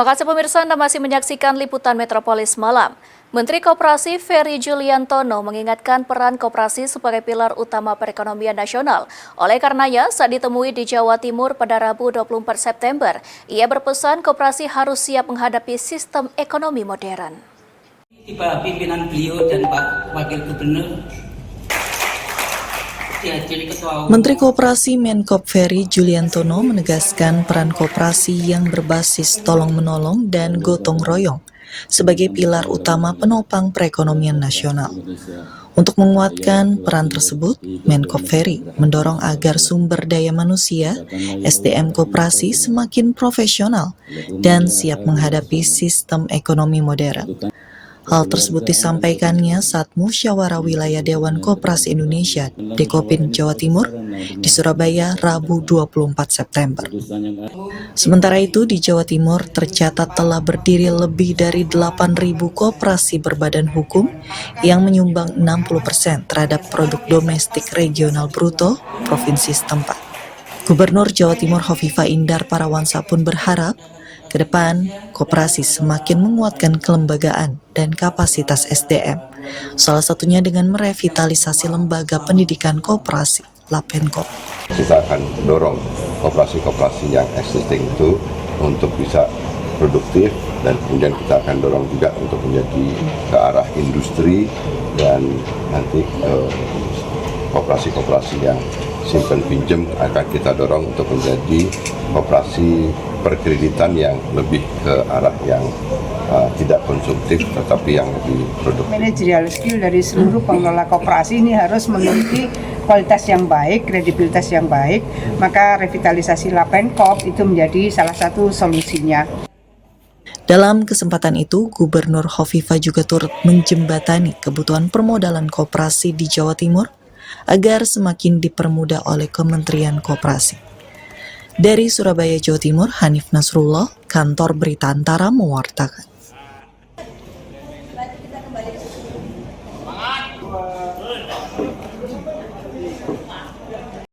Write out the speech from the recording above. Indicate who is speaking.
Speaker 1: Terima kasih pemirsa, Anda masih menyaksikan Liputan Metropolis Malam. Menteri Koperasi Ferry Juliantono mengingatkan peran koperasi sebagai pilar utama perekonomian nasional. Oleh karenanya, saat ditemui di Jawa Timur pada Rabu 24 September, ia berpesan koperasi harus siap menghadapi sistem ekonomi modern.
Speaker 2: Tiba pimpinan beliau dan Pak Wakil Gubernur.
Speaker 3: Menteri Koperasi Menkop Ferry Juliantono menegaskan peran koperasi yang berbasis tolong-menolong dan gotong royong sebagai pilar utama penopang perekonomian nasional. Untuk menguatkan peran tersebut, Menkop Ferry mendorong agar sumber daya manusia (SDM) koperasi semakin profesional dan siap menghadapi sistem ekonomi modern. Hal tersebut disampaikannya saat musyawarah wilayah Dewan Koperasi Indonesia Dekopin Jawa Timur di Surabaya Rabu 24 September. Sementara itu di Jawa Timur tercatat telah berdiri lebih dari 8.000 koperasi berbadan hukum yang menyumbang 60% terhadap produk domestik regional bruto provinsi setempat. Gubernur Jawa Timur Hovifah Indar Parawansa pun berharap ke depan, koperasi semakin menguatkan kelembagaan dan kapasitas SDM, salah satunya dengan merevitalisasi lembaga pendidikan koperasi, Lapenkop.
Speaker 4: Kita akan dorong koperasi-koperasi yang existing itu untuk bisa produktif, dan kemudian kita akan dorong juga untuk menjadi ke arah industri, dan nanti koperasi-koperasi yang simpan pinjam akan kita dorong untuk menjadi koperasi perkreditan yang lebih ke arah yang tidak konsumtif tetapi yang lebih produktif.
Speaker 5: Managerial skill dari seluruh pengelola koperasi ini harus memiliki kualitas yang baik, kredibilitas yang baik, maka revitalisasi Lapenkop itu menjadi salah satu solusinya.
Speaker 3: Dalam kesempatan itu, Gubernur Hovifah juga turut menjembatani kebutuhan permodalan koperasi di Jawa Timur agar semakin dipermudah oleh Kementerian Koperasi. Dari Surabaya, Jawa Timur, Hanif Nasrullah, Kantor Berita Antara mewartakan.